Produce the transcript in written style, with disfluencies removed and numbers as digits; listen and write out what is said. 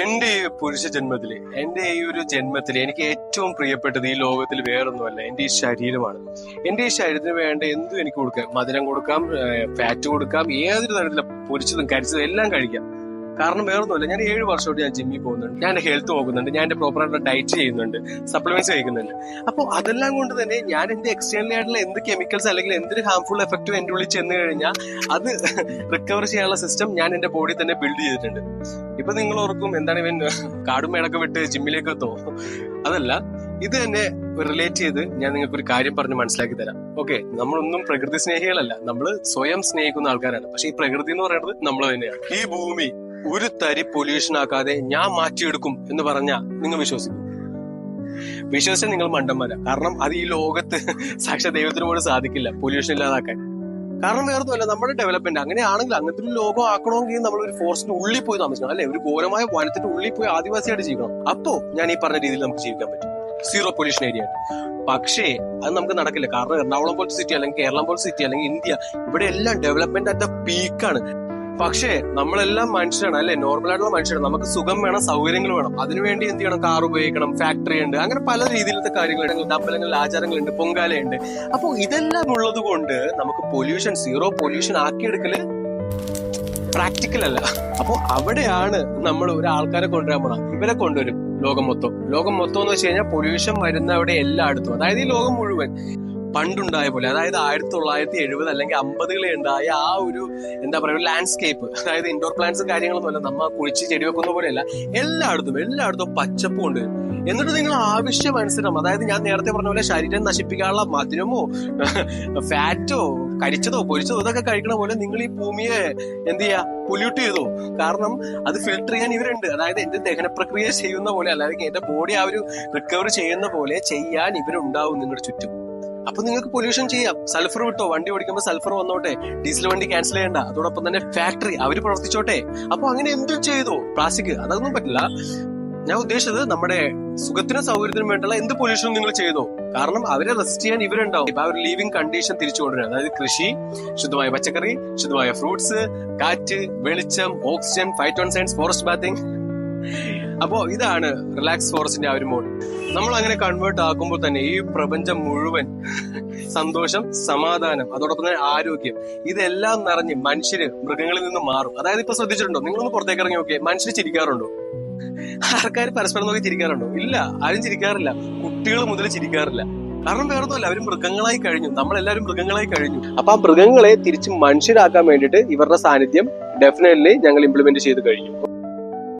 എന്റെ ഈ പുരുഷ ജന്മത്തില്, എന്റെ ഈ ഒരു ജന്മത്തില് എനിക്ക് ഏറ്റവും പ്രിയപ്പെട്ടത് ഈ ലോകത്തിൽ വേറൊന്നുമല്ല, എന്റെ ഈ ശരീരമാണ്. എന്റെ ഈ ശരീരത്തിന് വേണ്ട എന്തും എനിക്ക് കൊടുക്കാം. മധുരം കൊടുക്കാം, ഫാറ്റ് കൊടുക്കാം, ഏതൊരു തരത്തിലും പൊരിച്ചതും കരിച്ചതും എല്ലാം കഴിക്കാം. കാരണം വേറൊന്നുമല്ല, ഞാൻ 7 വർഷമായിട്ട് ഞാൻ ജിമ്മിൽ പോകുന്നുണ്ട്, ഞാൻ എന്റെ ഹെൽത്ത് നോക്കുന്നുണ്ട്, ഞാൻ എന്റെ പ്രോപ്പറായിട്ടുള്ള ഡയറ്റ് ചെയ്യുന്നുണ്ട്, സപ്ലിമെന്റ്സ് കഴിക്കുന്നുണ്ട്. അപ്പോൾ അതെല്ലാം കൊണ്ട് തന്നെ ഞാൻ എന്റെ എക്സ്റ്റേണൽ ആയിട്ടുള്ള എന്ത് കെമിക്കൽസ് അല്ലെങ്കിൽ എന്തൊരു ഹാംഫുൾ എഫക്റ്റും എന്റെ ഉള്ളിൽ ചെന്ന് കഴിഞ്ഞാൽ അത് റിക്കവർ ചെയ്യാനുള്ള സിസ്റ്റം ഞാൻ എന്റെ ബോഡി തന്നെ ബിൽഡ് ചെയ്തിട്ടുണ്ട്. ഇപ്പൊ നിങ്ങൾ ഓർക്കും എന്താണ് ഇവൻ കാടും മേടൊക്കെ വിട്ട് ജിമ്മിലേക്ക് എത്തുമോ? അതല്ല, ഇത് തന്നെ റിലേറ്റ് ചെയ്ത് ഞാൻ നിങ്ങൾക്ക് ഒരു കാര്യം പറഞ്ഞ് മനസ്സിലാക്കി തരാം. ഓക്കെ, നമ്മളൊന്നും പ്രകൃതി സ്നേഹികളല്ല, നമ്മൾ സ്വയം സ്നേഹിക്കുന്ന ആൾക്കാരാണ്. പക്ഷെ ഈ പ്രകൃതി എന്ന് പറയുന്നത് നമ്മൾ തന്നെയാണ്. ഈ ഭൂമി ഒരു തരി പൊല്യൂഷൻ ആക്കാതെ ഞാൻ മാറ്റിയെടുക്കും എന്ന് പറഞ്ഞാൽ നിങ്ങൾ വിശ്വസിക്കും? വിശ്വസിച്ചാൽ നിങ്ങൾ മണ്ടന്മാരാ. കാരണം അത് ഈ ലോകത്ത് സാക്ഷാത് ദൈവത്തിന് പോലും സാധിക്കില്ല പൊല്യൂഷൻ ഇല്ലാതാക്കാൻ. കാരണം വേറൊന്നുമല്ല, നമ്മുടെ ഡെവലപ്മെന്റ് അങ്ങനെയാണെങ്കിൽ അങ്ങനത്തെ ഒരു ലോകം ആക്കണമെങ്കിൽ നമ്മൾ ഒരു ഫോറസ്റ്റിന്റെ ഉള്ളിൽ പോയി താമസിക്കണം, അല്ലെ? ഒരു ഘോരമായ വനത്തിന്റെ ഉള്ളിൽ പോയി ആദിവാസിയായിട്ട് ജീവിക്കണം. അപ്പോ ഞാൻ ഈ പറഞ്ഞ രീതിയിൽ നമുക്ക് ജീവിക്കാൻ പറ്റും, സീറോ പൊല്യൂഷൻ ഏരിയ ആയിട്ട്. പക്ഷേ അത് നമുക്ക് നടക്കില്ല. കാരണം എറണാകുളം പോലത്തെ സിറ്റി അല്ലെങ്കിൽ കേരളം പോലത്തെ സിറ്റി അല്ലെങ്കിൽ ഇന്ത്യ, ഇവിടെ എല്ലാം ഡെവലപ്മെന്റ് അറ്റ് പീക്കാണ്. പക്ഷേ നമ്മളെല്ലാം മനുഷ്യരാണ്, അല്ലെ? നോർമൽ ആയിട്ടുള്ള മനുഷ്യരാണ്. നമുക്ക് സുഖം വേണം, സൗകര്യങ്ങൾ വേണം. അതിനുവേണ്ടി എന്ത് ചെയ്യണം? കാർ ഉപയോഗിക്കണം, ഫാക്ടറി ഉണ്ട്, അങ്ങനെ പല രീതിയിലത്തെ കാര്യങ്ങളുണ്ട്, അമ്പലങ്ങളിൽ ആചാരങ്ങളുണ്ട്, പൊങ്കാലയുണ്ട്. അപ്പൊ ഇതെല്ലാം ഉള്ളത് കൊണ്ട് നമുക്ക് പൊല്യൂഷൻ, സീറോ പൊല്യൂഷൻ ആക്കിയെടുക്കല് പ്രാക്ടിക്കൽ അല്ല. അപ്പൊ അവിടെയാണ് നമ്മൾ ഒരാൾക്കാരെ കൊണ്ടുവരാൻ പോണം. ഇവരെ കൊണ്ടുവരും ലോകം മൊത്തം എന്ന് വെച്ച് കഴിഞ്ഞാൽ പൊല്യൂഷൻ വരുന്നവിടെ എല്ലായിടത്തും, അതായത് ഈ ലോകം മുഴുവൻ പണ്ടുണ്ടായ പോലെ, അതായത് 1970 അല്ലെങ്കിൽ 50-കളിൽ ഉണ്ടായ ആ ഒരു എന്താ പറയുക ലാൻഡ്സ്കേപ്പ്, അതായത് ഇൻഡോർ പ്ലാന്റ്സും കാര്യങ്ങളൊന്നും അല്ല, നമ്മ കുഴിച്ച് ചെടി വെക്കുന്ന പോലെയല്ല, എല്ലായിടത്തും പച്ചപ്പ് കൊണ്ടുവരും. എന്നിട്ട് നിങ്ങൾ ആവശ്യമനുസരണം, അതായത് ഞാൻ നേരത്തെ പറഞ്ഞ പോലെ ശരീരം നശിപ്പിക്കാനുള്ള മധുരമോ ഫാറ്റോ കരിച്ചതോ പൊരിച്ചതോ ഇതൊക്കെ കഴിക്കണ പോലെ നിങ്ങൾ ഈ ഭൂമിയെ എന്ത് ചെയ്യാ? പൊല്യൂട്ട് ചെയ്തോ. കാരണം അത് ഫിൽട്ടർ ചെയ്യാൻ ഇവരുണ്ട്. അതായത് എന്റെ ദഹന പ്രക്രിയ ചെയ്യുന്ന പോലെ, അല്ലെങ്കിൽ എന്റെ ബോഡി ആ ഒരു റിക്കവർ ചെയ്യുന്ന പോലെ ചെയ്യാൻ ഇവരുണ്ടാവും നിങ്ങളുടെ ചുറ്റും. അപ്പൊ നിങ്ങൾക്ക് പൊല്യൂഷൻ ചെയ്യാം. സൾഫർ വിട്ടോ, വണ്ടി ഓടിക്കുമ്പോൾ സൾഫർ വന്നോട്ടെ, ഡീസൽ വണ്ടി ക്യാൻസൽ ചെയ്യണ്ട, അതോടൊപ്പം തന്നെ ഫാക്ടറി അവര് പ്രവർത്തിച്ചോട്ടെ. അപ്പൊ അങ്ങനെ എന്തും ചെയ്തോ. പ്ലാസ്റ്റിക് അതൊന്നും പറ്റില്ല. ഞാൻ ഉദ്ദേശിച്ചത് നമ്മുടെ സുഖത്തിനും സൗകര്യത്തിനും വേണ്ടിയുള്ള എന്ത് പൊല്യൂഷനും നിങ്ങൾ ചെയ്തോ. കാരണം അവരെ റെസിസ്റ്റ് ചെയ്യാൻ ഇവരുണ്ടാവും. ഇപ്പൊ ആ ഒരു ലിവിംഗ് കണ്ടീഷൻ തിരിച്ചു കൊണ്ടുവരാൻ, അതായത് കൃഷി, ശുദ്ധമായ പച്ചക്കറി, ശുദ്ധമായ ഫ്രൂട്ട്സ്, കാറ്റ്, വെളിച്ചം, ഓക്സിജൻ, ഫൈറ്റോൺസൈൻസ്, ഫോറസ്റ്റ് ബാത്തിങ്. അപ്പോ ഇതാണ് റിലാക്സ് ഫോറസ്റ്റിന്റെ ആ ഒരു മോഡ്. നമ്മൾ അങ്ങനെ കൺവേർട്ട് ആക്കുമ്പോൾ തന്നെ ഈ പ്രപഞ്ചം മുഴുവൻ സന്തോഷം, സമാധാനം, അതോടൊപ്പം തന്നെ ആരോഗ്യം, ഇതെല്ലാം നിറഞ്ഞ് മനുഷ്യര് മൃഗങ്ങളിൽ നിന്ന് മാറും. അതായത് ഇപ്പൊ ശ്രദ്ധിച്ചിട്ടുണ്ടോ? നിങ്ങളൊന്ന് പുറത്തേക്ക് ഇറങ്ങി നോക്കിയേ, മനുഷ്യര് ചിരിക്കാറുണ്ടോ? ആൾക്കാർ പരസ്പരം നോക്കി ചിരിക്കാറുണ്ടോ? ഇല്ല, ആരും ചിരിക്കാറില്ല. കുട്ടികൾ മുതൽ ചിരിക്കാറില്ല. കാരണം വേറൊന്നുമല്ല, അവര് മൃഗങ്ങളായി കഴിഞ്ഞു. നമ്മളെല്ലാവരും മൃഗങ്ങളായി കഴിഞ്ഞു. അപ്പൊ ആ മൃഗങ്ങളെ തിരിച്ച് മനുഷ്യരാക്കാൻ വേണ്ടിയിട്ട് ഇവരുടെ സാന്നിധ്യം ഡെഫിനറ്റ്ലി ഞങ്ങൾ ഇംപ്ലിമെന്റ് ചെയ്ത് കഴിഞ്ഞു.